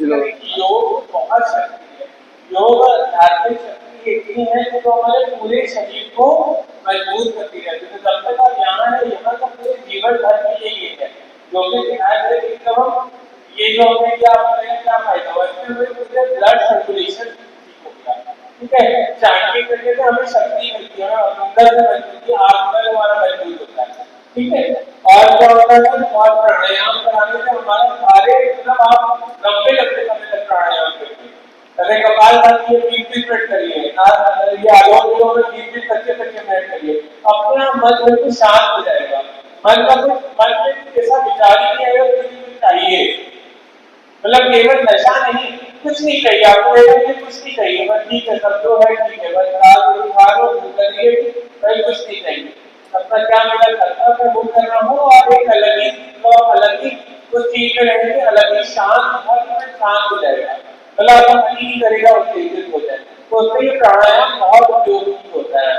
योग बहुत शक्ति है। योग आध्यात्मिक शक्ति इतनी है कि जो हमारे पूरे शरीर को मजबूत करती रहती है। जब तक आप यहाँ है, यहाँ का पूरे जीवन भर के लिए ये है जो कि ध्यान रखें कि हम ये जो हमें क्या फायदा हुआ, इसमें हमें पूरे ब्लड सर्कुलेशन ठीक हो गया, ठीक है। चांटिंग करने से हमें शक्ति मिलती है, अंदर से मजबूती, आत्मा हमारा मजबूत होता है, ठीक है। और क्या होता है, और प्राणायाम कराने से हमारा सारे मतलब आप लंबे लंबे समय तक प्राणायाम करते हैं। अरे कपालभाति 20-20 मिनट करिए, ये आलोक विलोम में 20-25 मिनट करिए, अपना मन बिल्कुल शांत हो जाएगा। मन में ऐसा विचार ही नहीं आएगा कि चाहिए, मतलब केवल नशा नहीं, कुछ नहीं चाहिए आपको, कुछ नहीं चाहिए, बस ठीक है, सब जो है ठीक है, बस खाओ करिए, भाई कुछ नहीं चाहिए। अपना क्या मेरा कर्तव्य वो कर रहा हूँ, और एक अलग ही उस चीज में रहेंगे, अलग ही शांत हो जाएगा, मतलब आपका मन ही नहीं करेगा, उत्तेजित हो जाए। तो उसमें ये प्राणायाम बहुत उपयोगी होता है।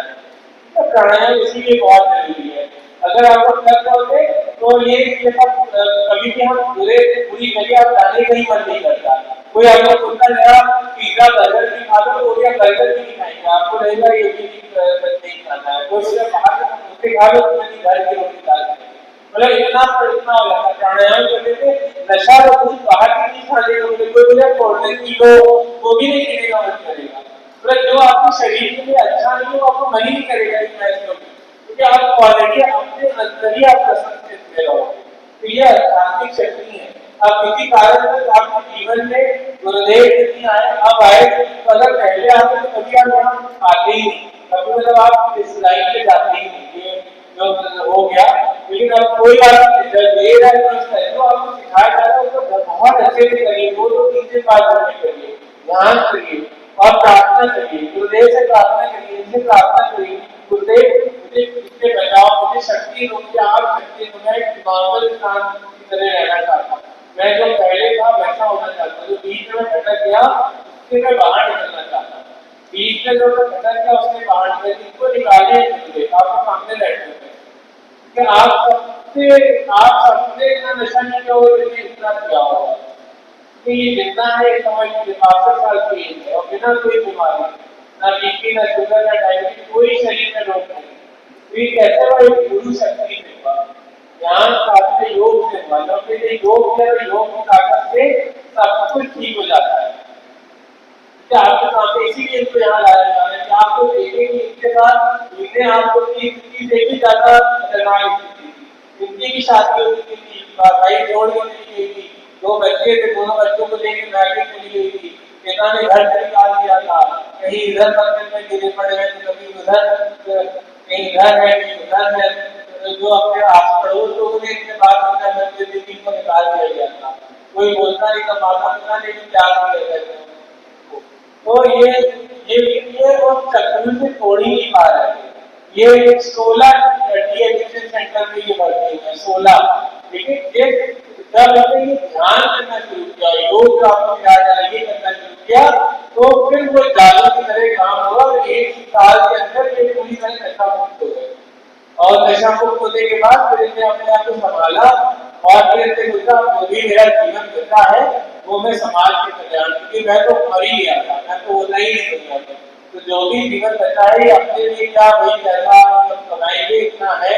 तो प्राणायाम इसीलिए बहुत जरूरी है। अगर आपको कर रहे तो ये सब कभी भी हम पूरी जगह आप जाने का ही मन नहीं करता। कोई आपको बोलता है पिज्जा बर्गर भी खा लो, तो या बर्गर भी नहीं खाएंगे, आपको रहेगा ये भी नहीं खाना है। कोई बोले बाहर से समोसे खा लो, तो नहीं घर की रोटी खा लो, मतलब इतना हो जाता है। प्राणायाम करने से नशा तो कुछ बाहर की नहीं खाने को मिले, कोई बोले कोल्ड पी लो, वो भी नहीं पीने का मन करेगा, मतलब जो आपके शरीर के लिए अच्छा नहीं हो आपको मन ही नहीं करेगा इस मैच में, क्योंकि आप क्वालिटी अपने अंदर ही आप प्रसन्नचित्त में रहोगे। तो ये आध्यात्मिक शक्ति है। अब किसी कारण से आपके जीवन में गुरुदेव नहीं आए, अब आए, तो अगर पहले आते तो कभी आप यहाँ आते ही नहीं, कभी मतलब आप इस लाइन पे जाते ही नहीं, जो हो गया। लेकिन अब कोई बात नहीं, जब ये है तो आपको सिखाया जा रहा है उसको बहुत अच्छे से करिए, 2-3 बार करने करिए, ध्यान करिए और प्रार्थना करिए, गुरुदेव से प्रार्थना करिए, इनसे प्रार्थना करिए, गुरुदेव मुझे इससे बचाओ, मुझे शक्ति दो, मुझे आप शक्ति दो, मैं एक नॉर्मल इंसान की तरह रहना चाहता हूँ, मैं जो पहले था वैसा होना चाहता हूँ, जो बीच में भटक गया उससे मैं बाहर निकलना चाहता हूँ, बीच में जो मैं भटक गया उससे बाहर निकल, इसको निकाले गुरुदेव आपके सामने बैठे हुए कि आप सबसे इतना नशा नहीं किया होगा जिसने इतना किया होगा, कि ये जितना है समझ लीजिए 62 साल की एज है और बिना कोई बीमारी, ना बीपी, ना शुगर, ना डायबिटीज, कोई शरीर में रोग नहीं, तो ये कैसे वो एक गुरु शक्ति से हुआ, ज्ञान प्राप्त योग से हुआ, जब ये योग है योग की ताकत से सब कुछ ठीक हो जाता है। आपके सामने इसीलिए इनको यहाँ लाया जा रहा है कि आपको देखेंगे इसके साथ इनने आपको स्थिति से भी ज्यादा खतरनाक स्थिति थी, इनकी भी शादी होती थी, भाई जोड़ होती थी, 2 बच्चे थे, दोनों बच्चों को लेकर मैट्रिक चली गई थी, पिता ने घर से निकाल दिया था, कहीं इधर मंदिर में गिरे पड़े हैं, कभी उधर, कहीं इधर है कहीं उधर है, जो अपने आस पड़ोस लोगों ने इनसे बात करना मंदिर दीदी को निकाल दिया गया था, कोई बोलता नहीं था, माता पिता ने भी प्यार किया था। तो ये वो चक्कर से थोड़ी ही पा रहे हैं। ये 16 डीएडिक्शन सेंटर में ये भर्ती है, 16, लेकिन ये जब हमने ये ध्यान करना शुरू किया, योग आपको ये करना शुरू किया, तो फिर वो जादू की तरह काम हुआ और 1 साल के अंदर ये पूरी तरह नशा मुक्त हो गए। और नशा मुक्त होने के बाद फिर इसने अपने आप को संभाला और फिर इसने सोचा जो भी मेरा जीवन बचा है वो मैं समाज के कल्याण, क्योंकि मैं तो मर ही गया था, मैं तो होना ही नहीं होता था, तो जो भी जीवन बचा है अपने लिए क्या वही पैसा कमाएंगे, इतना है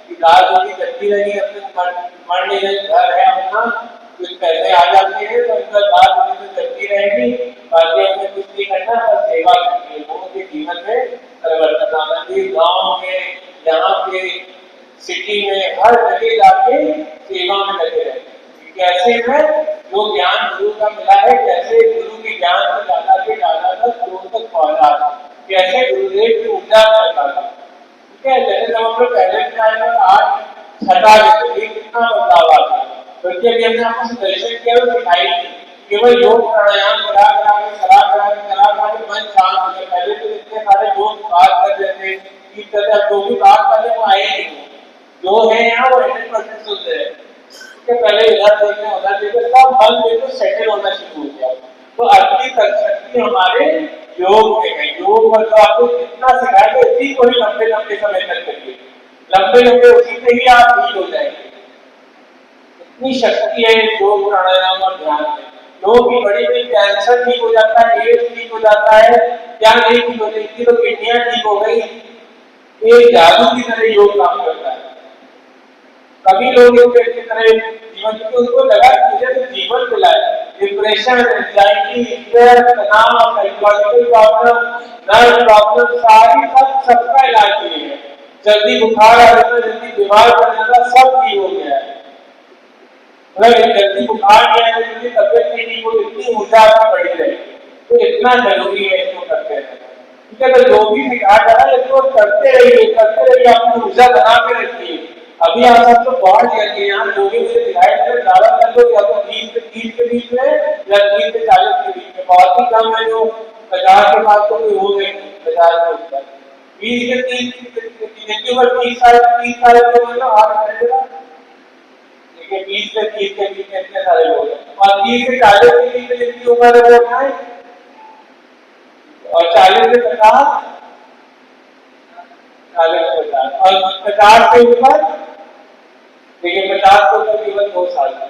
कि दाल रोटी चलती रहेगी, अपने मर नहीं रहे, घर है अपना, कुछ पैसे आ जाते हैं तो इनका दाल रोटी तो चलती रहेगी, बाकी हमें कुछ नहीं करना, बस सेवा करनी है, लोगों के जीवन में परिवर्तन लाना चाहिए। गाँव में, यहाँ पे सिटी में, हर जगह जाके सेवा में लगे रहते हैं। कैसे है जो ज्ञान गुरु का मिला है, कैसे गुरु के ज्ञान को ज्यादा से ज्यादा लोगों तक पहुंचा, कैसे गुरुदेव की ऊर्जा करता था, ठीक है। जैसे जब हम लोग पहले टाइम में 8 छठा देते कितना बदलाव आ गया, क्योंकि अभी हमने आपको दर्शन किया और दिखाई नहीं, केवल योग प्राणायाम करा के मन शांत हो गया। पहले तो इतने सारे लोग बात कर रहे थे, जो भी बात कर रहे वो आए नहीं, जो है यहाँ वो 100% सुन रहे हैं, पहले इधर देखने उधर देखने सब मन बिल्कुल सेटल होना शुरू हो गया। तो असली शक्ति हमारे योग में है। योग मतलब आपको कितना सिखाया तो इसी को ही लंबे लंबे समय तक करिए, लंबे लंबे उसी से ही आप हील हो जाएंगे। इतनी शक्ति है योग प्राणायाम और ध्यान में। लोगों की बड़ी बड़ी कैंसर ठीक हो जाता है, एड्स ठीक हो जाता है, क्या नहीं ठीक हो जाती, तो किडनियां ठीक हो गई। एक जादू की तरह योग काम करता है। कभी लोग एक व्यक्ति तरह जीवन में उनको लगा कि मुझे तो जीवन मिला है, डिप्रेशन, एंजाइटी, स्ट्रेस, तनाव, साइकोलॉजिकल प्रॉब्लम, नर्व प्रॉब्लम, सारी सबका इलाज किए है। जल्दी बुखार आ जाता, जल्दी बीमार पड़ जाता, सब ठीक हो गया है। मतलब जल्दी बुखार नहीं आए, जल्दी तबियत नहीं ठीक हो, इतनी ऊर्जा आपकी बढ़ी रहेगी। तो इतना जरूरी है इसको करते रहना। ठीक है, तो जो भी सिखाया जा रहा है इसको करते रहिए, अपनी ऊर्जा बना के रखिए। अभी आप सब तो बहुत जल्दी यहाँ जो भी मुझे दिखाई दे रहा ज्यादा कर लो, या तो 20 के बीच में या 30 से 40 के बीच में, बहुत ही कम है जो 50 के पास तो कोई हो गए 50 के ऊपर। 20 के 30 जिनकी उम्र 30 साल के मतलब आप 20 से 30 के बीच में इतने सारे लोग हैं, और 30 से 40 के बीच में जितनी उम्र है वो है, और 40 से 50, 40 से 50, और 50 से ऊपर, देखिए 50 से ऊपर केवल 2 साल है।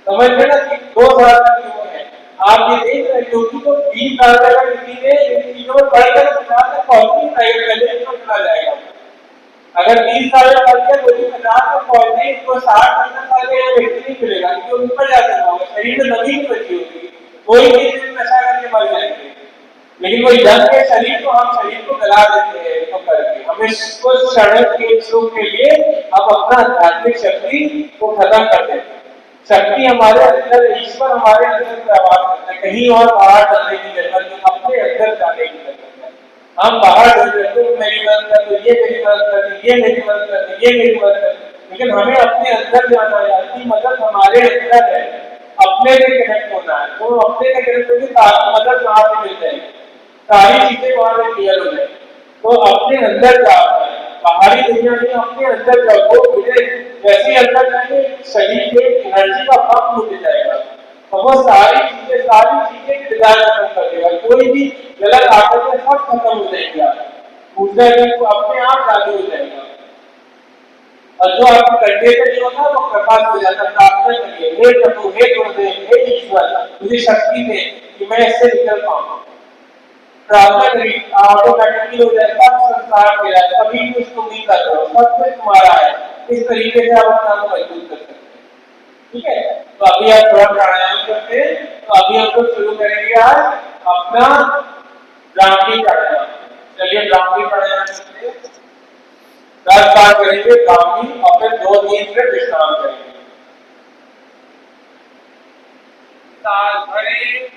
समझ में ना कि 2 साल का क्यों है। आप ये देख रहे हैं क्योंकि तो 20 साल का किसी ने इन चीजों में पढ़कर 50 तक पहुंच नहीं पाएगा, पहले इसको चला जाएगा। अगर 20 साल का पढ़ के कोई 50 तक पहुंचे, इसको 60-70 साल का व्यक्ति नहीं मिलेगा, क्योंकि ऊपर जाता होगा, शरीर में नमी नहीं बची होगी, कोई भी दिन नशा करके मर जाएंगे। लेकिन वो जंग के शरीर को, हम शरीर को गला देते हैं इसको करके, हमें कुछ क्षण के सुख के लिए हम अपना आध्यात्मिक शक्ति को खत्म कर देते हैं। शक्ति हमारे अंदर, ईश्वर हमारे अंदर प्रवाह करता है, कहीं और बाहर जाने की जरूरत नहीं, अपने अंदर जाने की जरूरत है। हम बाहर जाते हैं, मेरी मदद कर दो, ये मेरी मदद कर दो, ये मेरी मदद कर दो, ये मेरी मदद कर दो, लेकिन हमें अपने अंदर जाना है, अपनी मदद हमारे अंदर है, अपने से कनेक्ट होना है। तो अपने से कनेक्ट होगी सारी मदद वहां से मिल जाएगी, सारी चीजें वहां से क्लियर हो जाएगी। तो अपने अंदर जाना है, बाहरी दुनिया में अपने अंदर जाओ, मुझे जैसे अंदर जाएंगे शरीर में एनर्जी का पंप हो जाएगा, तो वो सारी चीजें डिजाइन खत्म कर देगा, कोई भी गलत आदतें सब खत्म हो जाएगी। ऊर्जा को अपने आप लागू हो जाएगा, और जो आपके कंधे पे नहीं होता वो प्रकाश हो जाता। प्रार्थना करिए, हे प्रभु, हे गुरुदेव, हे ईश्वर, मुझे शक्ति दे कि मैं इससे निकल पाऊं। प्रार्थना करिए, ऑटोमेटिकली हो जाएगा, संसार मेरा, कभी कुछ तुम नहीं कर रहे हो, सब कुछ तुम्हारा है। इस तरीके से आप अपना को मजबूत कर सकते हैं। ठीक है, तो अभी आप थोड़ा प्राणायाम करते हैं। तो अभी हम लोग शुरू करेंगे आज अपना ब्राह्मी प्राणायाम। चलिए ब्राह्मी प्राणायाम करते हैं, 10 बार करेंगे ब्राह्मी, और फिर 2-3 मिनट विश्राम करेंगे। सांस भरें,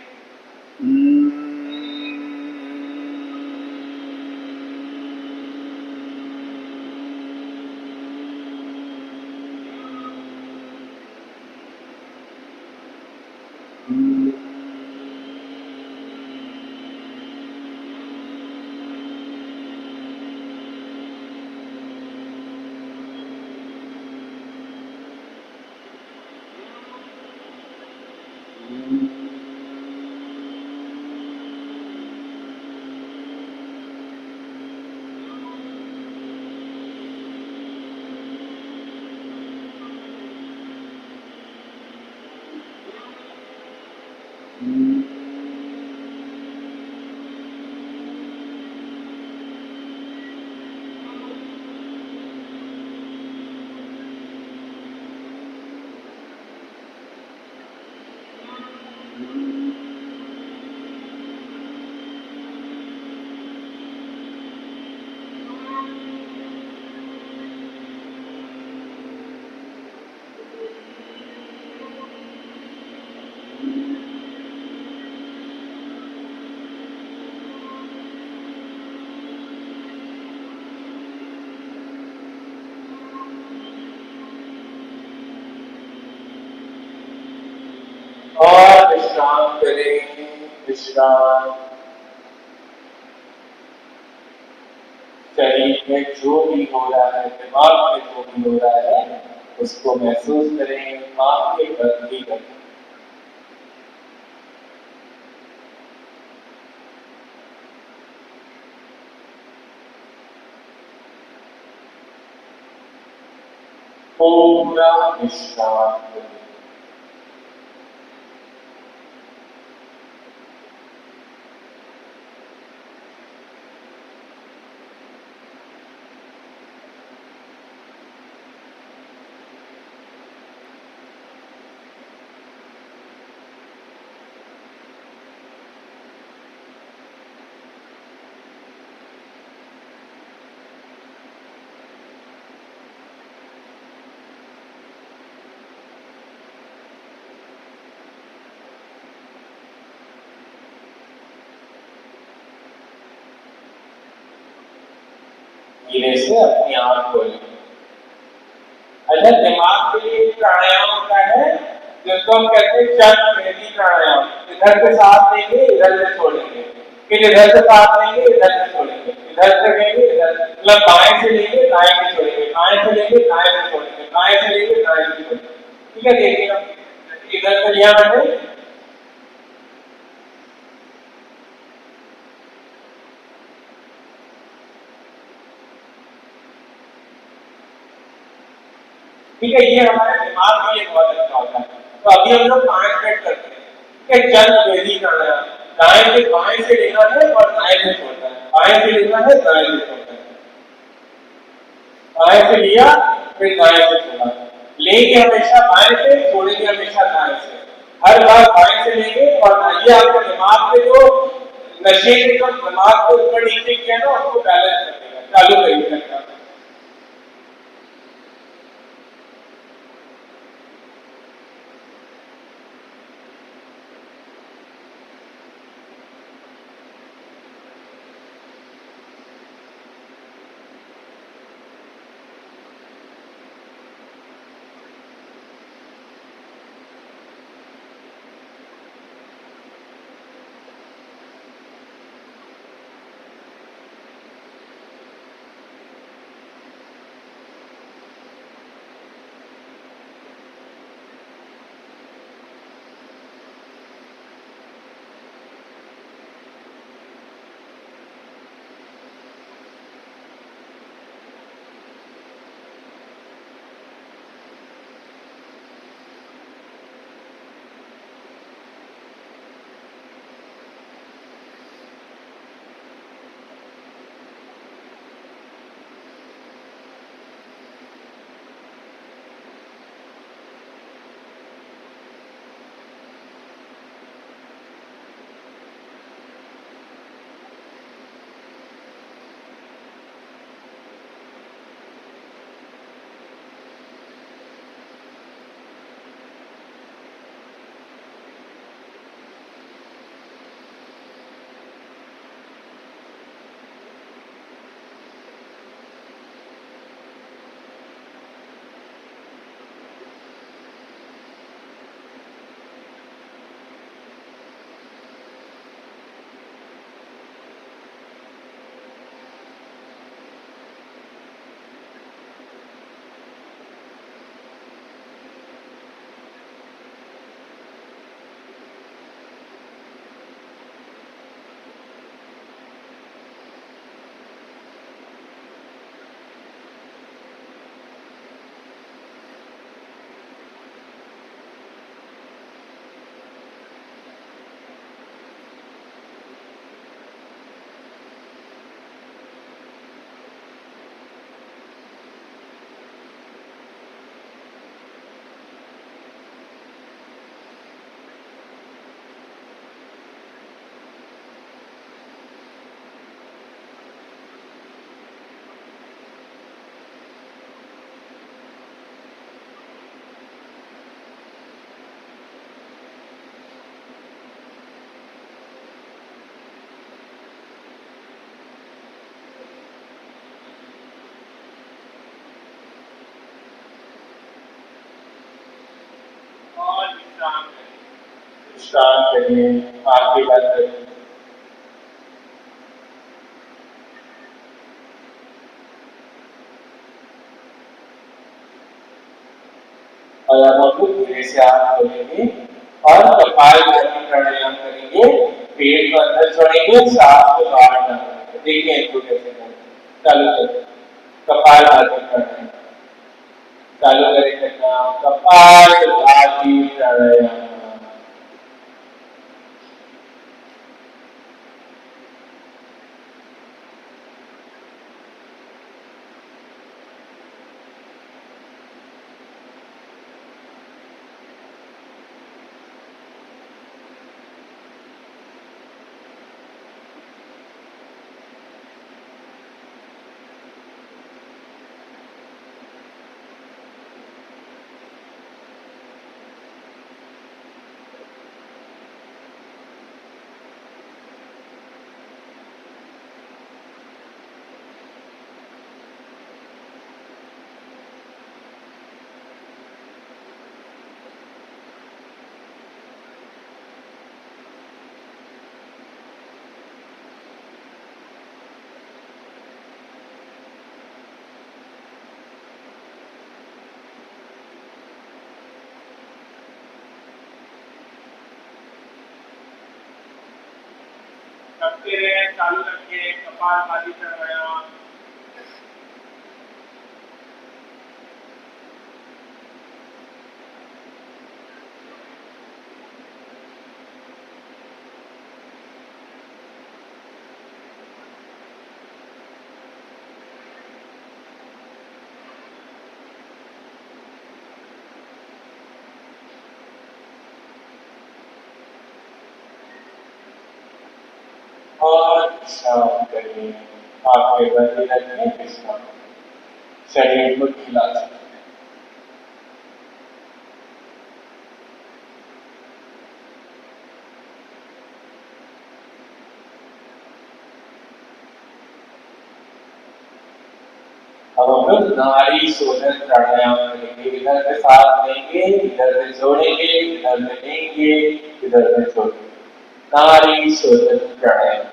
और विश्राम करें, विश्राम। शरीर में जो भी हो रहा है, दिमाग में जो भी हो रहा है, उसको महसूस करें, आंखें बंद भी करें। पूरा विश्राम करें। धीरे से अपनी आंख खोलें। अच्छा, दिमाग के लिए प्राणायाम होता है जिसको हम कहते हैं चक्र भेदी प्राणायाम। इधर से सांस लेंगे, इधर से छोड़ेंगे, फिर इधर से सांस लेंगे, इधर से छोड़ेंगे, इधर से लेंगे, इधर से, मतलब बाएं से लेंगे दाएं से छोड़ेंगे, बाएं से लेंगे दाएं से छोड़ेंगे, बाएं से लेंगे दाएं से छोड़ेंगे। ठीक है, देखिए हम इधर से लिया मैंने, ठीक है, ये हमारे दिमाग के लिए बहुत अच्छा होता है। तो अभी हम लोग 5 मिनट करते हैं। ठीक है, चंद वेदी करना है, दाएं से बाएं से लेना है और दाएं से छोड़ना है, बाएं से लेना है दाएं से छोड़ना है, बाएं से लिया फिर दाएं से छोड़ा। लेंगे हमेशा बाएं से, छोड़ेंगे हमेशा दाएं से। हर बार बाएं से लेंगे और ये आपके दिमाग पे जो नशे के जो दिमाग को ऊपर नीचे किया ना उसको बैलेंस कर देगा। चालू करिए करना। और विश्राम करिए, आगे बात करिए। और अब हम लोग धीरे से हाथ खोलेंगे और कपालभाति प्राणायाम करेंगे। पेट को अंदर छोड़ेंगे, सांस को बाहर निकालेंगे। देखिए इनको कैसे करें। चालू करें कपालभाति प्राणायाम। चालू करें करना कपालभाति प्राणायाम। करते रहे, चालू रखिए, कपाल खाली करवाया। और विश्राम करिए, आंखें बंद रखिए, विश्राम, शरीर को खिला सकते हैं। अब हम लोग नाड़ी शोधन प्राणायाम करेंगे। इधर से सांस लेंगे, इधर से छोड़ेंगे, इधर से लेंगे, इधर से छोड़ेंगे। नाड़ी शोधन प्राणायाम।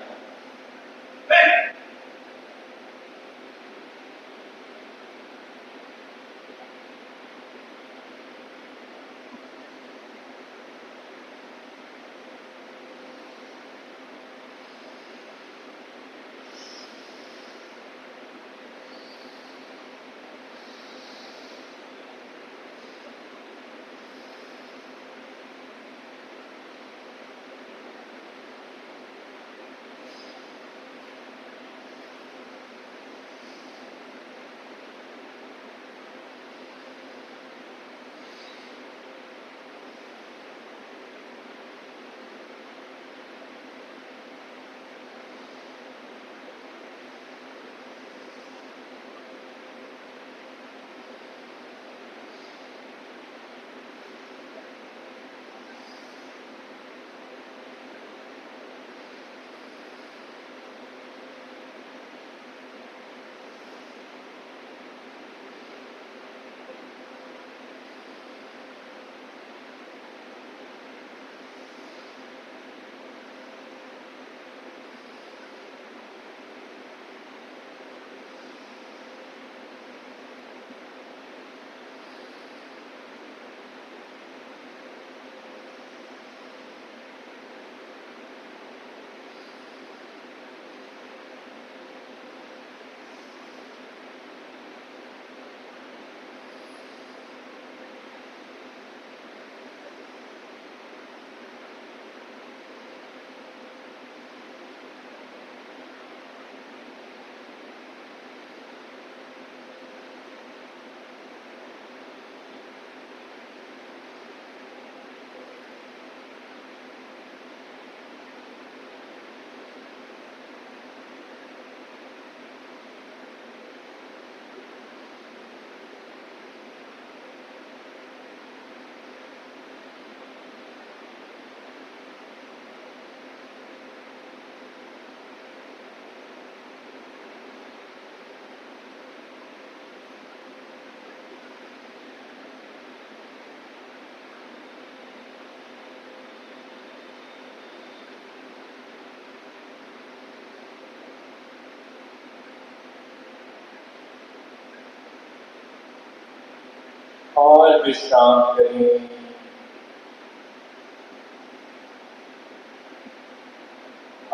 और विश्राम करें।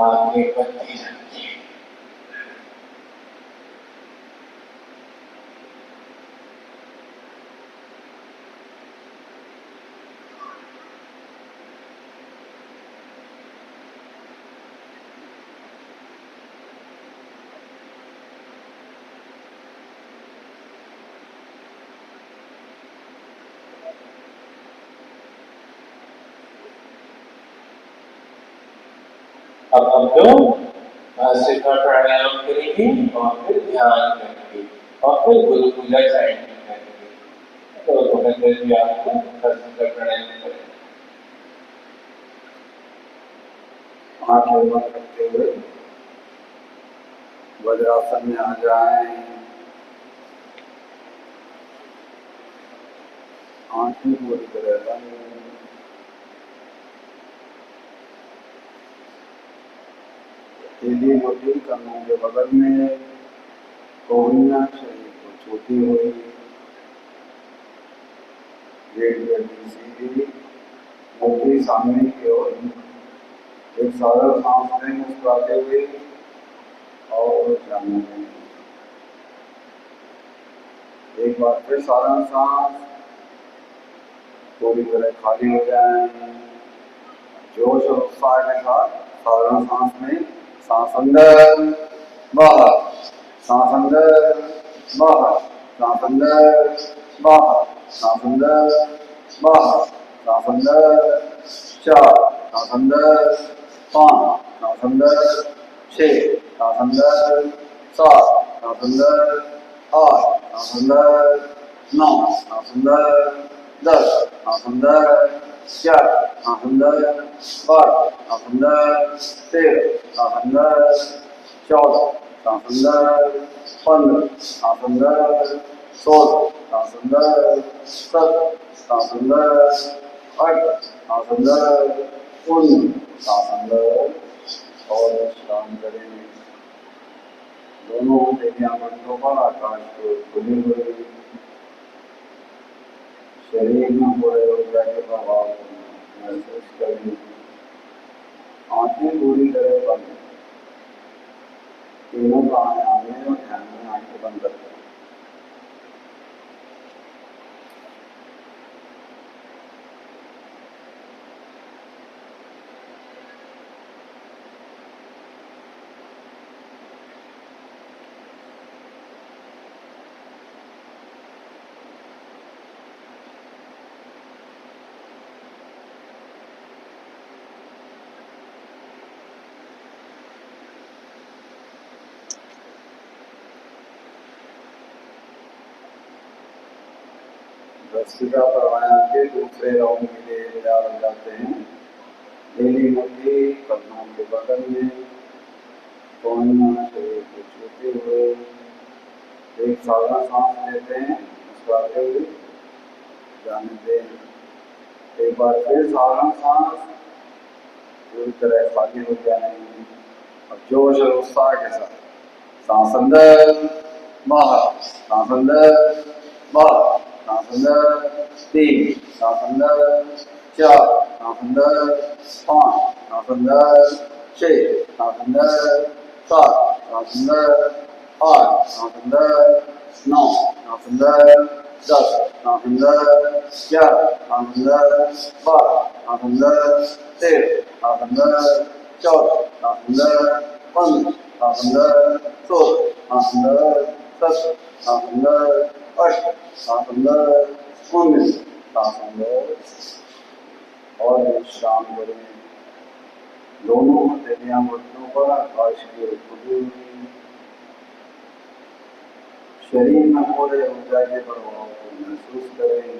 आंखें बंद रखिए। अब हम लोग सिर का प्राणायाम करेंगे और फिर ध्यान करेंगे और फिर गुरुकुला चैंटिंग करेंगे। तो भगत जी आपको सिर का प्राणायाम करेंगे। आंखें बंद करते हुए वज्रासन में आ जाएं। आंखें पूरी तरह बंद। हिली डुली कमरों के बगल में कोहनियां शरीर को छूती हुई, रीढ़ की हड्डी सीधी, मुट्ठी सामने की ओर, एक साधारण सांस लें मुस्कुराते हुए और जाने दें। एक बार फिर साधारण सांस पूरी तरह खाली हो जाए। जोश और उत्साह के साथ साधारण सांस में सांस अंदर बाहर, सांस अंदर बाहर, सांस अंदर बाहर, सांस अंदर बाहर, सांस अंदर 4, सांस अंदर 5, सांस अंदर 6, सांस अंदर 7, सांस अंदर 8, सांस अंदर 9, सांस अंदर 10, सांस अंदर 11, सांस अंदर 12, सांस अंदर 13, सांस अंदर 14, सांस अंदर 15, सांस अंदर 16, सांस अंदर 17, सांस अंदर 18, सांस अंदर 19, सांस अंदर और विश्राम करें। दोनों हथेलियां बंदों पर आकाश को खुली हुई, शरीर में पूरे ऊर्जा के प्रभाव को महसूस करें। आंखें पूरी तरह बंद, तीनों प्राणायाम में और ध्यान में आंखें बंद करें। भस्त्रिका प्राणायाम के दूसरे राउंड के लिए तैयार हो जाते हैं। नीली मुट्ठी कदमों के बगल में, कोहनियां शरीर को छूते हुए एक साधारण सांस लेते हैं मुस्कुराते हुए, जाने दें। एक बार फिर साधारण सांस पूरी तरह खाली हो जाएंगे। अब जोश और उत्साह के साथ सांस अंदर बाहर, सांस अंदर बाहर, सांस अंदर 3, सांस अंदर 4, सांस अंदर 5, सांस अंदर 6, सांस अंदर 7, सांस अंदर 8, सांस अंदर 9, सांस अंदर 10, सांस अंदर 11, सांस अंदर 12, सांस अंदर 13, सांस अंदर 14, सांस अंदर 15, सांस अंदर 16, सांस अंदर 17, सांस अंदर 18, सांस अंदर 19, सांस अंदर और विश्राम करें। दोनों हथेलियां घुटनों पर आकाश की ओर खुली हुई, शरीर में पूरे ऊर्जा के प्रभाव को महसूस करें।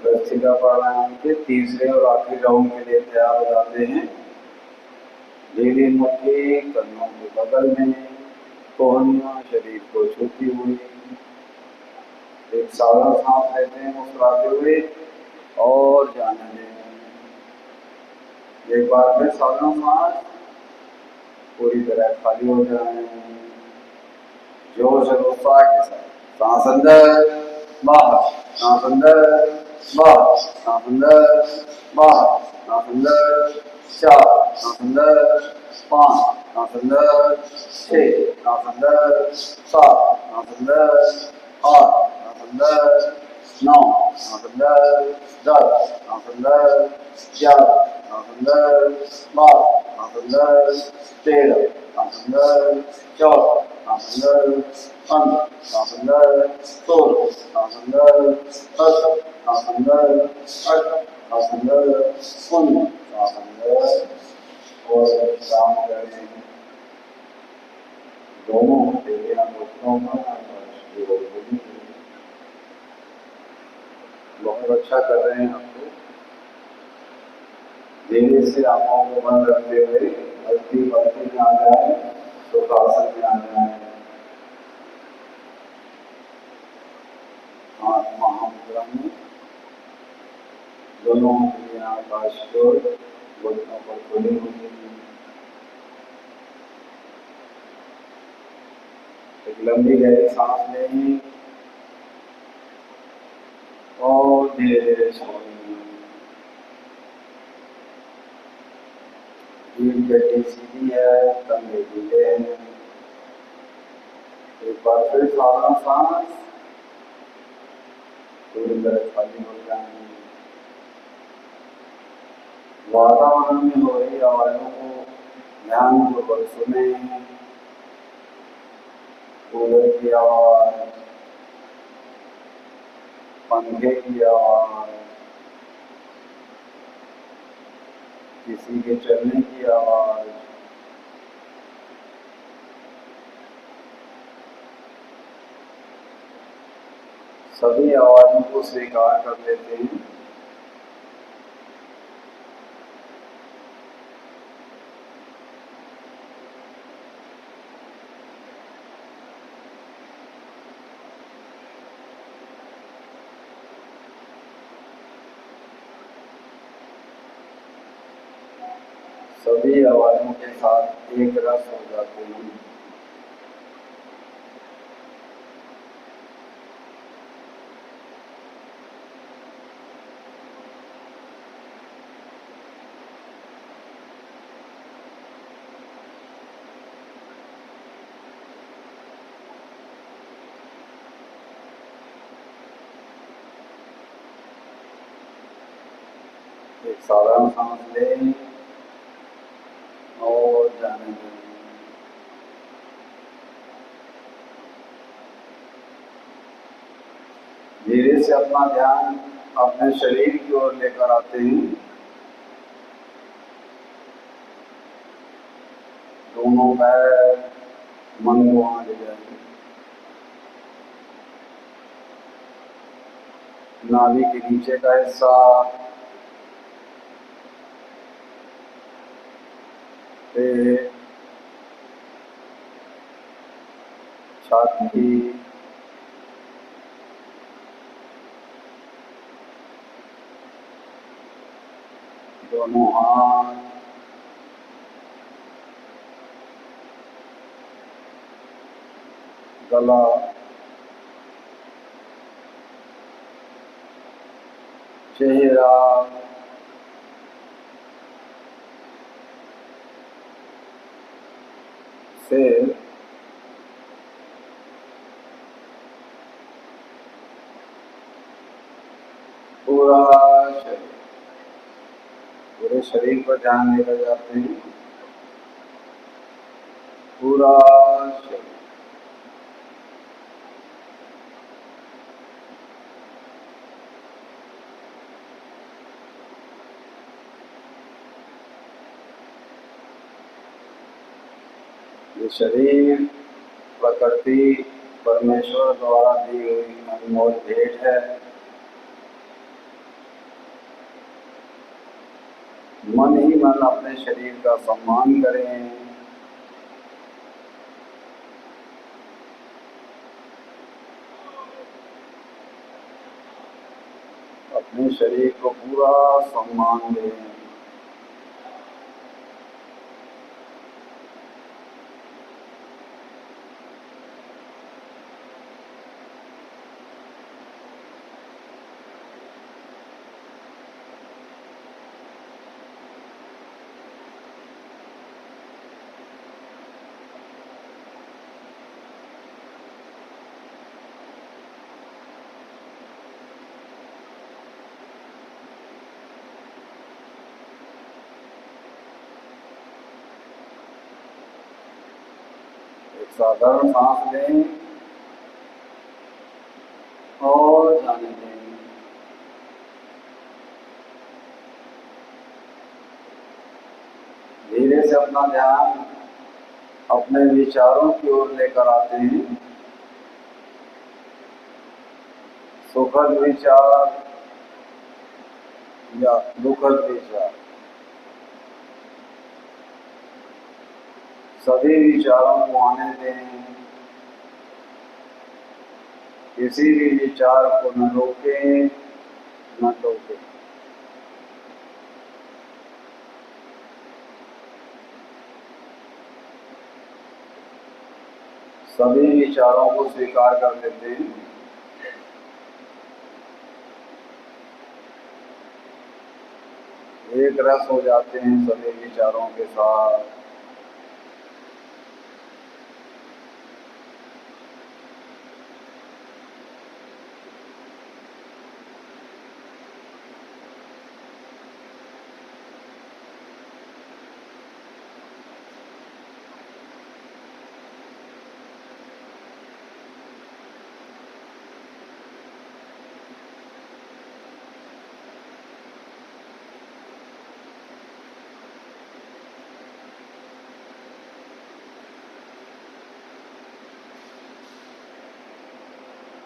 भस्त्रिका प्राणायाम के तीसरे और आखिरी राउंड के लिए तैयार हो जाते हैं। नीली मुट्ठी कदमों के बगल में, कोहनियां शरीर को छूती हुई, एक साधारण सांस लेते हैं मुस्कुराते हुए और जाने दें। एक बार फिर साधारण सांस पूरी तरह खाली हो जाए। जोश और उत्साह के साथ सांस अंदर बाहर, सांस अंदर बाहर, सांस अंदर बाहर, सांस अंदर 4, सांस अंदर 5, सांस अंदर 6, सांस अंदर 7, सांस अंदर 8, सांस अंदर 9, सांस अंदर 10, सांस अंदर 11, सांस अंदर 12, सांस अंदर 13, सांस अंदर 14, सांस अंदर 15, सांस अंदर 16, सांस अंदर 17, सांस अंदर 18, सांस अंदर 19, सांस अंदर और विश्राम करें। दोनों हथेलियां घुटनों पर आकाश की ओर प्रतीक्षा कर रहे हैं आपको। धीरे से आंखों को बंद रखते हुए हल्की बल्टी में आ जाए, सुखासन में आ जाए। हाथ महामुद्रा में, दोनों उंगलियां आकाश की ओर, घुटनों पर खुली हुई। एक लंबी गहरी सांस लें और धीरे धीरे छोड़ें। रीढ़ की हड्डी सीधी है, कंधे ढीले हैं। एक बार फिर साधारण सांस, पूरी तरह खाली हो जाएंगे। वातावरण में हो रही आवाजों को ध्यानपूर्वक सुने। कूलर की आवाज, पंखे की आवाज, किसी के चलने की आवाज, सभी आवाजों को स्वीकार कर लेते हैं। सभी आवाजों के साथ एक रस हो जाते हैं। एक साधारण सांस लें और जाने दें। धीरे से अपना ध्यान अपने शरीर की ओर लेकर आते हैं। दोनों पैर मन को वहां ले जाएंगे। नाभि के नीचे का हिस्सा, पेट, छाती, दोनों हाथ, गला, चेहरा, सिर, पूरा शरीर। पूरे शरीर पर ध्यान लेकर जाते हैं। पूरा शरीर। ये शरीर प्रकृति परमेश्वर द्वारा दी हुई अनमोल भेंट है। मन ही मन अपने शरीर का सम्मान करें। अपने शरीर को पूरा सम्मान दें। एक साधारण सांस लें और जाने दें। धीरे से अपना ध्यान अपने विचारों की ओर लेकर आते हैं। सुखद विचार, या दुखद विचार, सभी विचारों को आने दें, किसी भी विचार को न रोकें न टोकें। सभी विचारों को स्वीकार कर लेते हैं। एक रस हो जाते हैं सभी विचारों के साथ।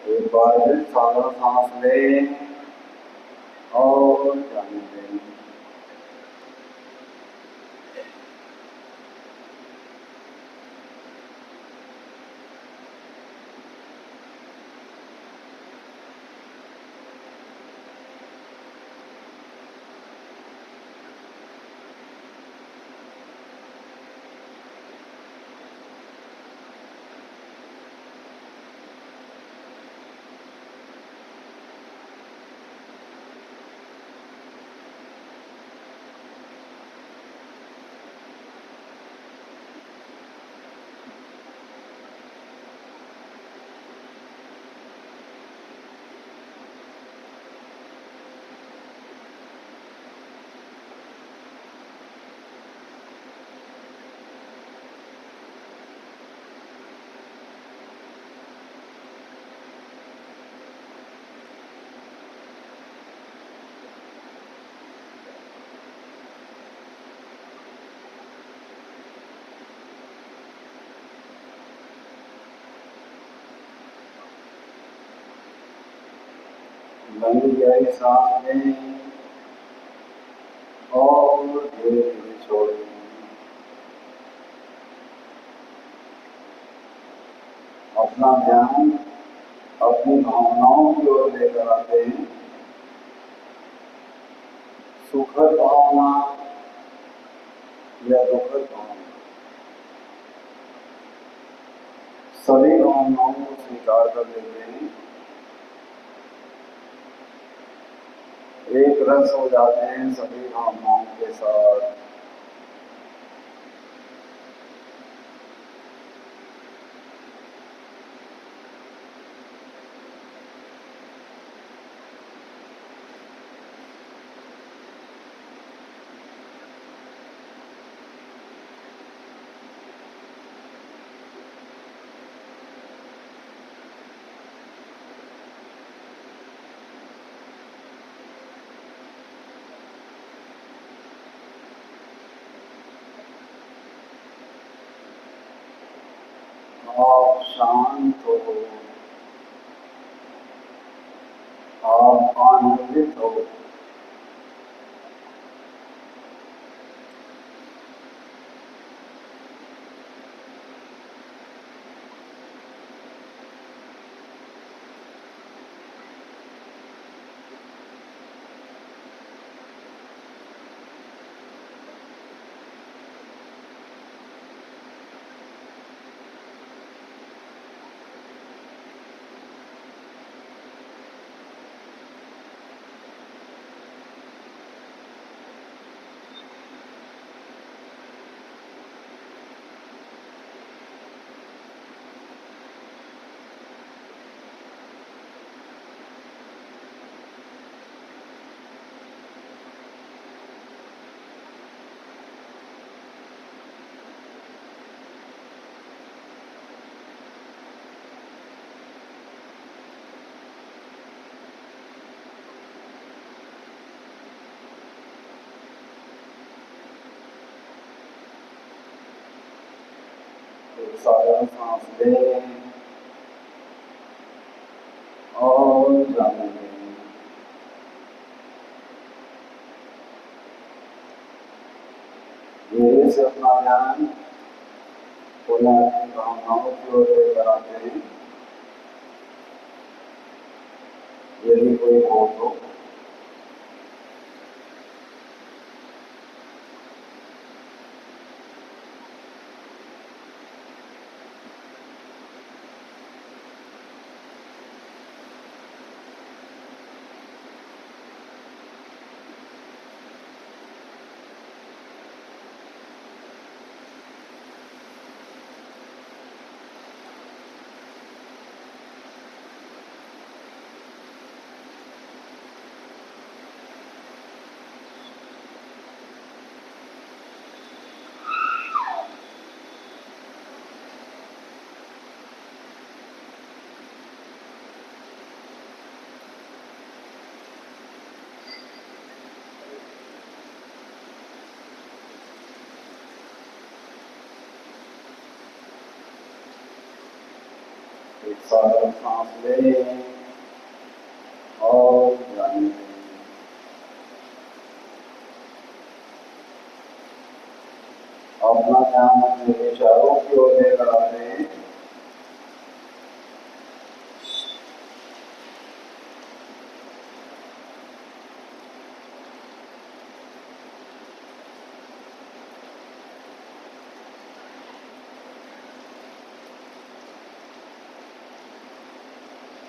एक बार फिर सागर सांस लें और जाने दें। लंबी गहरी सांस लें और धीरे धीरे छोड़ें। अपना ध्यान अपनी भावनाओं की ओर लेकर आते हैं। सुखद भावना या दुखद भावना, सभी भावनाओं को स्वीकार कर लेते हैं। एक रस हो जाते हैं सभी भावनाओं के साथ। आप शांत हो, आप आनंदित हो। एक साधारण सांस लें और जाने दें। से अपना ध्यान पुनः भावनाओं की ओर लेकर आते हैं। यदि कोई हो तो एक साधारण सांस लें और जाने दें। अपना ध्यान अपने विचारों की ओर लेकर आते हैं।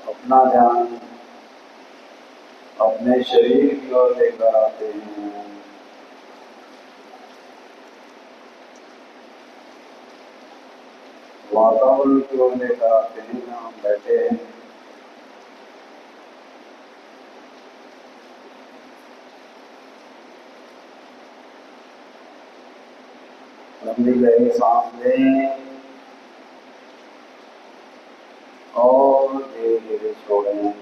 अपना ध्यान अपने शरीर की ओर लेकर आते हैं। वातावरण की ओर लेकर आते हैं जहाँ हम बैठे हैं। लंबी गहरी सांस लें और धीरे धीरे छोड़ें।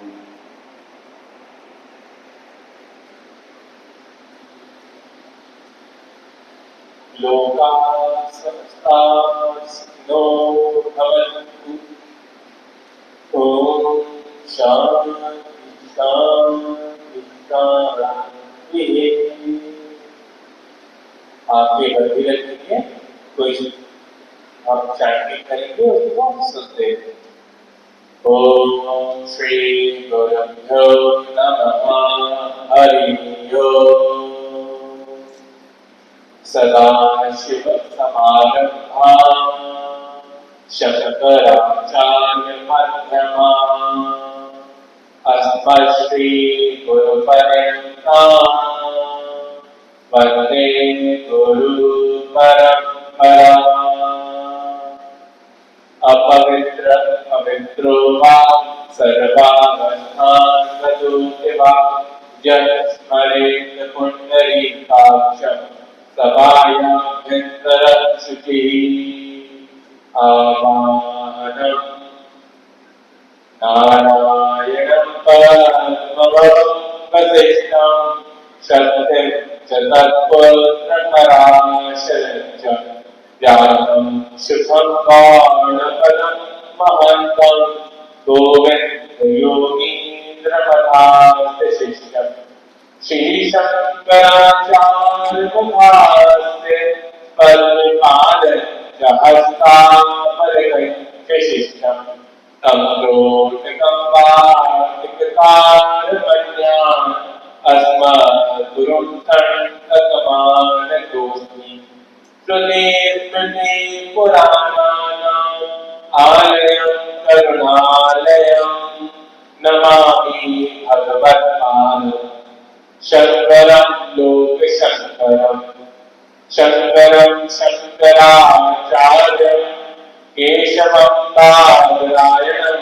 लोकाः समस्ताः सुखिनो भवन्तु। ॐ शान्ति शान्ति शान्ति। आपके बंदी रखेंगे, कोई आप चैंटिंग करेंगे उसको सुनते हैं। ओम श्री गुरुभ्यो नमः। हरि ओम। सदाशिव समारंभां शंकराचार्य मध्यमां अस्मद्श्री गुरुपर्यन्तां वन्दे गुरु परम्पराम्। अपवित्र पवित्रो वा सर्वावस्थान् तदोति वा यः स्मरेत् पुण्डरीकाक्षं सभायाभ्यन्तरं शुचिः। आवाहनं नारायणं परमं वसिष्ठं सत्यं च तत्पुत्रपराशरं च ज्ञानं शुभं बाणपदं महन्तं गोविन्दयोगीन्द्रपदास्य शिष्यम् श्री शंकराचार्यमुखास्य पद्मपादहस्तामलकैकशिष्टम् तं रोटकं वार्तिककारमण्याम् अस्मद्गुरुं सन्ततमानतोऽस्मि। श्रुतिस्मृतिपुराणानाम् आलयं करुणालयं नमामि भगवत्पादं शंकरं लोकशंकरं। शंकरं शंकराचार्यं केशवं बादरायणं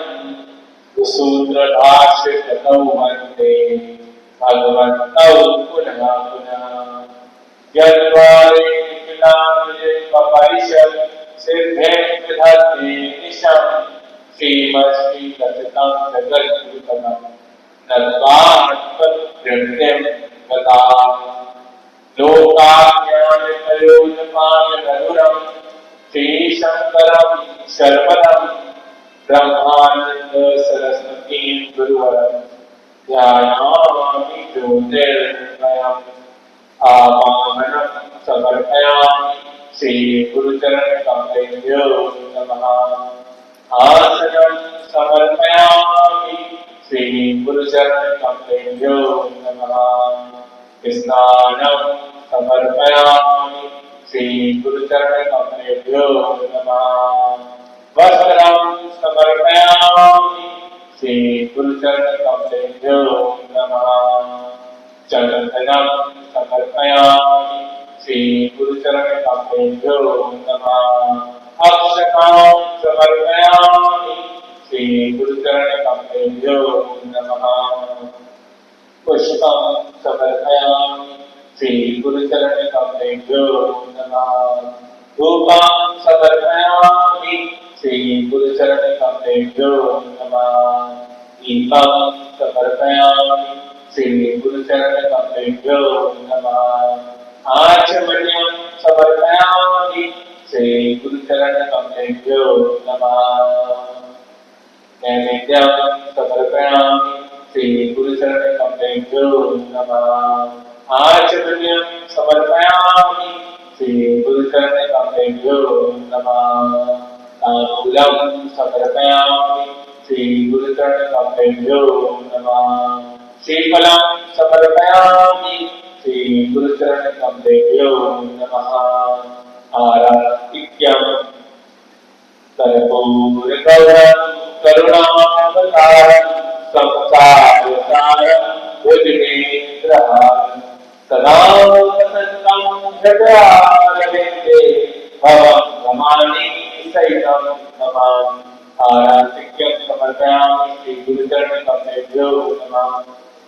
सूत्रभाष्यकृतौ वन्दे भगवन्तौ पुनः पुनः। यद्वारे किलामयेत्वपरिषत् सिद्धेन्द्रधत्ते निशं श्रीमश्रीललितं जगद्गुरुतमं नत्वात्मकृत्यं गता लोकाज्ञानकलोलपालनधुरं श्रीशंकरं शर्वणं ब्रह्मानन्द सरस्वतीं गुरुवरं ध्यायामि ज्योतिर्मयम्। आवाहनं समर्पयामि श्री गुरुचरण कमलेभ्यो नमः। आसनं समर्पयामि श्री गुरुचरण कमलेभ्यो नमः। स्नानं समर्पयामि श्री गुरुचरण कमलेभ्यो नमः। वस्त्रं समर्पयामि श्री गुरुचरण कमलेभ्यो नमः। चन्दनं समर्पयामि श्री गुरुचरण कमलेभ्यो नमः। अक्षतां समर्पयामि श्री गुरुचरण कमलेभ्यो नमः। पुष्पं समर्पयामि श्री गुरुचरण कमलेभ्यो नमः। धूपं समर्पयामि श्री गुरुचरण कमलेभ्यो नमः। दीपं समर्पयामि श्री गुरुचरण कमलेभ्यो नमः। आचमनीयं समर्पयामि श्री गुरुचरण कमलेभ्यो नमः। नैवेद्यं समर्पयामि श्री गुरुचरण कमलेभ्यो नमः। आचमनीयं समर्पयामि श्री गुरुचरण कमलेभ्यो नमः। ताम्बूलं समर्पयामि श्री गुरुचरण कमलेभ्यो नमः। श्रीफलं समर्पयामि श्री गुरुचरण कमलेभ्यो नमः। आराधिक्यं कर्पूरगौरं करुणावतारं संसारसारं भुजगेन्द्रहारं सदा वसन्तं हृदयारविन्दे भवं नमामि सहितं नमामि। आराधिक्यं समर्पयामि श्री गुरुचरण कमलेभ्यो नमः।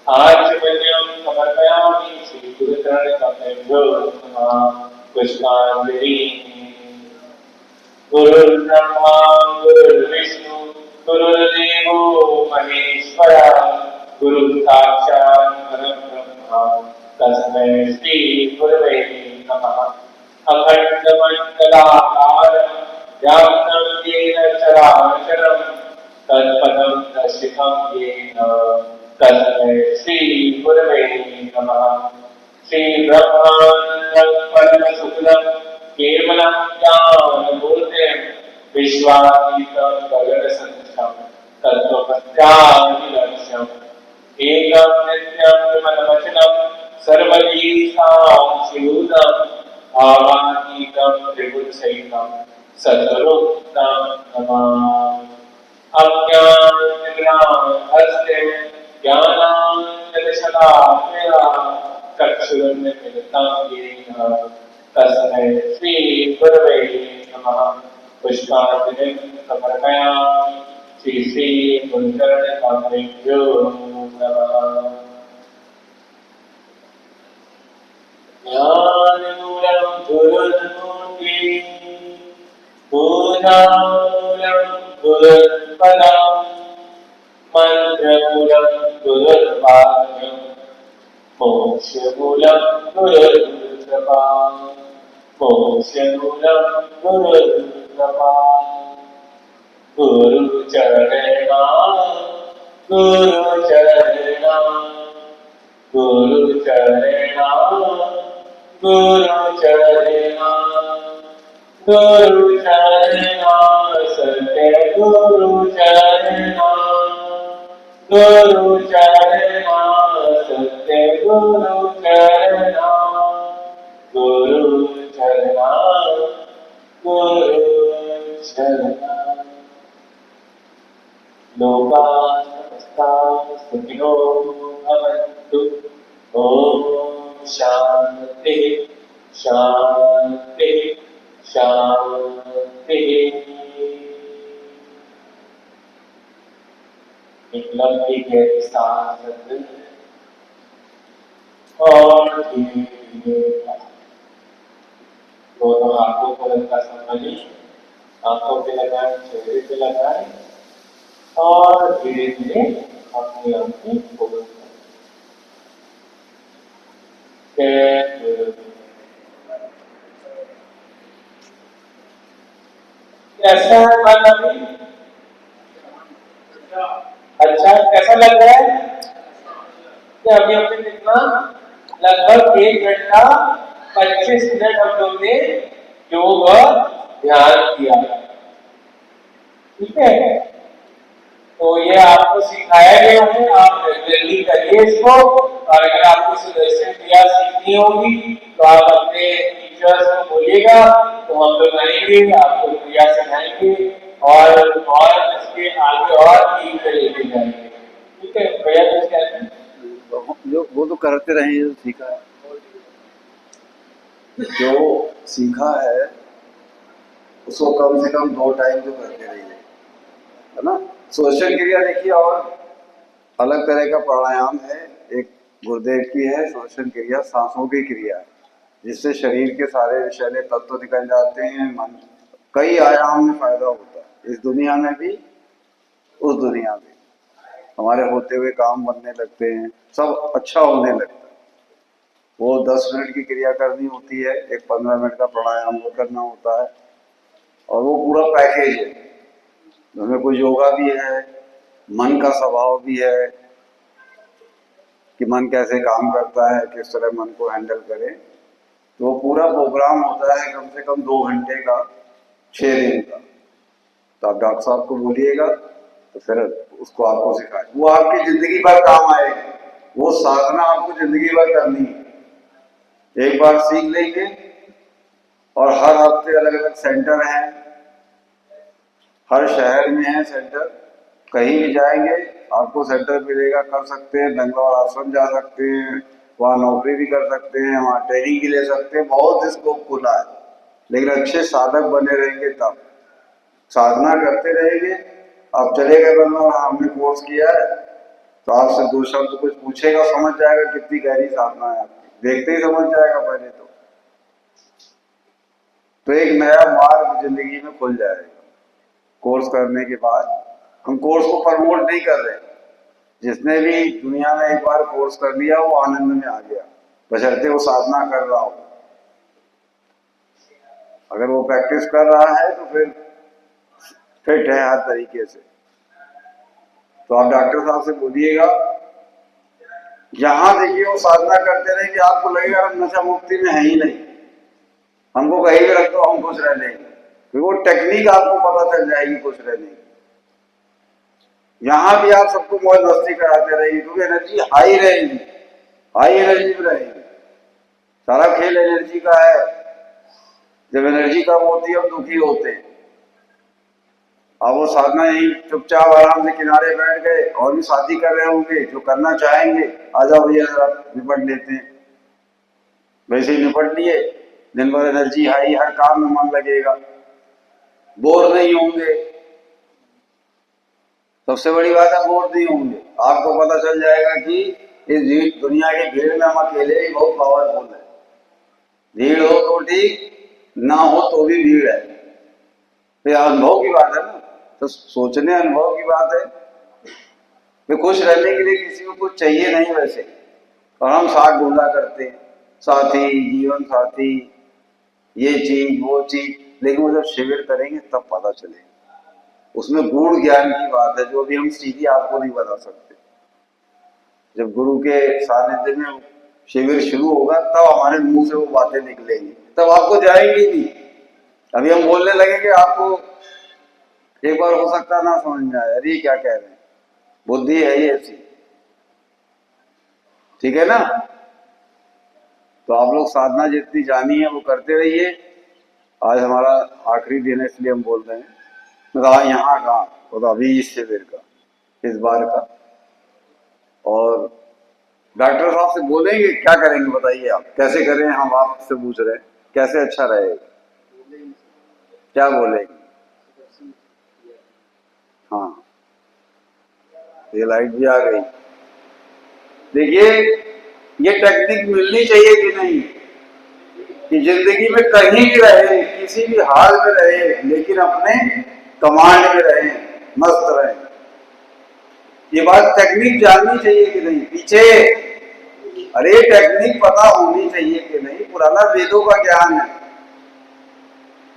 आचमनीयं समर्पयामि श्री गुरुचरण कमलेभ्यो नमः। पुष्पाञ्जलि। गुरुर्ब्रह्मा गुरुर्विष्णु गुरुर्देवो महेश्वरः गुरुः साक्षात् परब्रह्म तस्मै श्री गुरवे नमः। अखण्डमण्डलाकारं व्याप्तं येन चराचरं तत्पदं दर्शितं येन तस्मै श्री गुरवे नमः। श्री ब्रह्मानन्दं परमसुखदं केवलं ज्ञानमूर्तिं विश्वातीतं गगनसदृशं तत्त्वमस्यादिलक्ष्यम् एकं नित्यं विमलवचनं सर्वगीतां शिवदं भावातीतं त्रिगुणसहितं सद्गुरुं नमामि। अज्ञानतिमिरान्धस्य ज्ञानाञ्जनशलाकया चक्षुरुन्मीलितं येन तस्मै श्री गुरवे नमः। पुष्पाञ्जलिं समर्पयामि श्री गुरुचरण कमलेभ्यो नमः। ज्ञानमूलं गुरुर्मूर्ति पूजामूलं गुरुर्पदं मन्त्रमूलं गुरुर्वाक्यं मोक्षमूलं गुरुर्कृपा। मोक्षमूलं गुरुर्कृपा। गुरुचरणा गुरुचरणा गुरुचरणा गुरुचरणा गुरुचरणा सत्य गुरुचरणा गुरुचरणा सत्य गुरुचरणा गुरुचरणा गुरुचरणा। लोकाः समस्ताः सुखिनो भवन्तु। ॐ शान्तिः शान्तिः शान्तिः। एक लंबी गहरी सांस लें और धीरे धीरे दोनों हाथों को हल्का संभालिए, आंखों पे लगाएं, चेहरे पे लगाएं और धीरे धीरे अपनी आंखें खोलें। कैसा है मन अभी? अच्छा, कैसा लग रहा है कि अभी हमने कितना लगभग 1 घंटा 25 मिनट हम लोग ने योग ध्यान किया। ठीक है, तो ये आपको सिखाया गया है, आप रेगुलरली करिए इसको। और अगर आपको सुदर्शन क्रिया सीखनी होगी तो आप अपने टीचर्स को बोलिएगा, तो हम लोग आएंगे, आपको क्रिया सिखाएंगे और इसके आगे और डीप में लेके जाएंगे। ठीक है भैया, कुछ कहते हैं? जो वो तो करते रहे जो सीखा है, जो सीखा है उसको कम से कम 2 टाइम तो करते रहिए, है ना। श्वसन क्रिया देखिए, और अलग तरह का प्राणायाम है। एक गुरुदेव की है श्वसन क्रिया, सांसों की क्रिया है, जिससे शरीर के सारे विषैले तत्व निकल जाते हैं। मन कई आयाम में फायदा होता है, इस दुनिया में भी उस दुनिया में। हमारे होते हुए काम बनने लगते हैं, सब अच्छा होने लगता है। वो 10 मिनट की क्रिया करनी होती है, एक 15 मिनट का प्राणायाम वो करना होता है, और वो पूरा पैकेज है। उसमें कुछ योगा भी है, मन का स्वभाव भी है कि मन कैसे काम करता है, किस तरह मन को हैंडल करें। तो वो पूरा प्रोग्राम होता है कम से कम 2 घंटे का, 6 दिन का। तो आप डॉक्टर साहब को बोलिएगा तो फिर उसको आपको सिखाए, वो आपकी जिंदगी भर काम आएगी। वो साधना आपको जिंदगी भर करनी है। एक बार सीख लेंगे, और हर हफ्ते अलग अलग सेंटर हैं, हर शहर में है सेंटर। कहीं भी जाएंगे आपको सेंटर मिलेगा, कर सकते हैं। बेंगलोर आश्रम जा सकते हैं, वहाँ नौकरी भी कर सकते हैं, वहाँ ट्रेनिंग भी ले सकते हैं, बहुत स्कोप खुला है। लेकिन अच्छे साधक बने रहेंगे तब, साधना करते रहेंगे। आप चले गए बेंगलोर, हमने कोर्स किया है, तो आपसे 2 शब्द कुछ पूछेगा, समझ जाएगा कितनी गहरी साधना है आपकी, देखते ही समझ जाएगा पहले तो एक नया मार्ग जिंदगी में खुल जाएगा। कोर्स करने के बाद हम कोर्स को प्रमोट नहीं कर रहे, जिसने भी दुनिया में एक बार कोर्स कर लिया वो आनंद में आ गया, बशर्ते वो साधना कर रहा हो। अगर वो प्रैक्टिस कर रहा है तो फिर फिट है हर तरीके से। तो आप डॉक्टर साहब से बोलिएगा, यहां देखिए वो साधना करते रहे कि आपको लगेगा हम नशा मुक्ति में है ही नहीं, हमको कहीं भी रख दो हम खुश रह लेंगे, क्योंकि वो टेक्निक आपको पता चल जाएगी खुश रहने की। यहां भी आप सबको मौज मस्ती कराते रहिए, क्योंकि एनर्जी हाई रहेगी, हाई एनर्जी में रहेगी। सारा खेल एनर्जी का है। जब एनर्जी कम होती है हम दुखी होते हैं। अब वो साधना यही चुपचाप आराम से किनारे बैठ गए, और भी साथी कर रहे होंगे जो करना चाहेंगे, आ जाओ भैया जरा निपट लेते हैं। वैसे ही निपट लिए, दिन भर एनर्जी हाई, हर काम में मन लगेगा, बोर नहीं होंगे। सबसे बड़ी बात है बोर नहीं होंगे। आपको पता चल जाएगा कि इस दुनिया की भीड़ में हम अकेले ही बहुत पावरफुल है। भीड़ हो तो ठीक, ना हो तो भी भीड़ है। तो अनुभव की बात है ना, तो सोचने अनुभव की बात है। तो खुश रहने के लिए किसी को कुछ चाहिए नहीं वैसे, और हम साथ ढूंढा करते हैं, साथी, जीवन साथी, ये चीज वो चीज। लेकिन वो जब शिविर करेंगे तब पता चलेगा, उसमें गूढ़ ज्ञान की बात है जो अभी हम सीधी आपको नहीं बता सकते। जब गुरु के सानिध्य में शिविर शुरू होगा तब हमारे मुंह से वो बातें निकलेंगी, तब आपको जाएंगी नहीं। अभी हम बोलने लगेंगे, आपको एक बार हो सकता ना समझ में आए, अरे क्या कह रहे हैं, बुद्धि है ही ऐसी। ठीक है ना। तो आप लोग साधना जितनी जानी है वो करते रहिए। आज हमारा आखिरी दिन है इसलिए हम बोल रहे हैं। रहा यहाँ का, वो तो अभी इस शिविर का, इस बार का। और डॉक्टर साहब से बोलेंगे क्या करेंगे बताइए, आप कैसे करें, हम आपसे पूछ रहे हैं कैसे अच्छा रहेगा, क्या बोलेंगे? हाँ, ये लाइट भी आ गई। देखिए ये टेक्निक मिलनी चाहिए कि नहीं, कि जिंदगी में कहीं भी रहे, किसी भी हाल में रहे, लेकिन अपने कमांड में रहे, मस्त रहे। ये बात टेक्निक जाननी चाहिए कि नहीं पीछे, अरे टेक्निक पता होनी चाहिए कि नहीं। पुराना वेदों का ज्ञान है,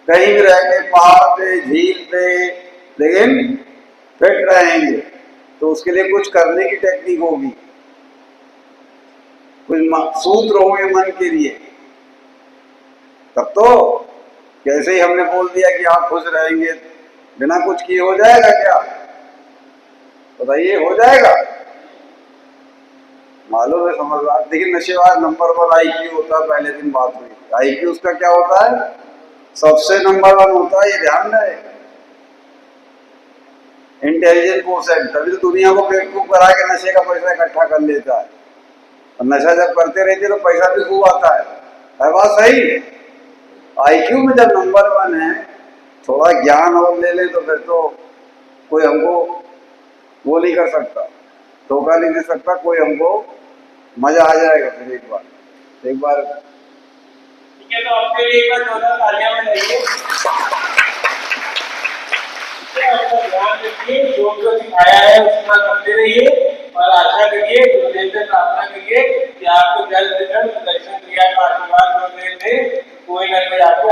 कहीं भी रहेंगे, पहाड़ पे, झील पे, लेकिन फिट रहेंगे। तो उसके लिए कुछ करने की टेक्निक होगी, कुछ सूत्र होंगे मन के लिए, तब तो कैसे ही हमने बोल दिया कि आप खुश रहेंगे बिना कुछ किए हो जाएगा क्या? बताइए, हो जाएगा? मालूम है समझदार, लेकिन नशेबाज नंबर 1 IQ होता है। पहले दिन बात हुई, IQ उसका क्या होता है? सबसे नंबर 1 होता है, ये ध्यान रहे। इंटेलिजेंट कोसेंट, तभी तो दुनिया को बेवकूफ करा के नशे का पैसा इकट्ठा कर लेता है। और नशा जब करते रहते तो पैसा भी खूब आता है बात सही? IQ में जब नंबर 1 है, थोड़ा ज्ञान और ले ले तो फिर तो कोई हमको वो नहीं कर सकता, धोखा नहीं दे सकता कोई हमको। मजा आ जाएगा फिर एक बार। ठीक है, तो आपके लिए एक बार जोरदार तालियां बजाइए। अपना ध्यान रखिए, जो सिखाया है उसका करते रहिए और आशा करिए, गुरुदेव से प्रार्थना करिए कि आपको जल्द से जल्द दर्शन क्रिया का आशीर्वाद गुरुदेव दे, कोई न कोई आपको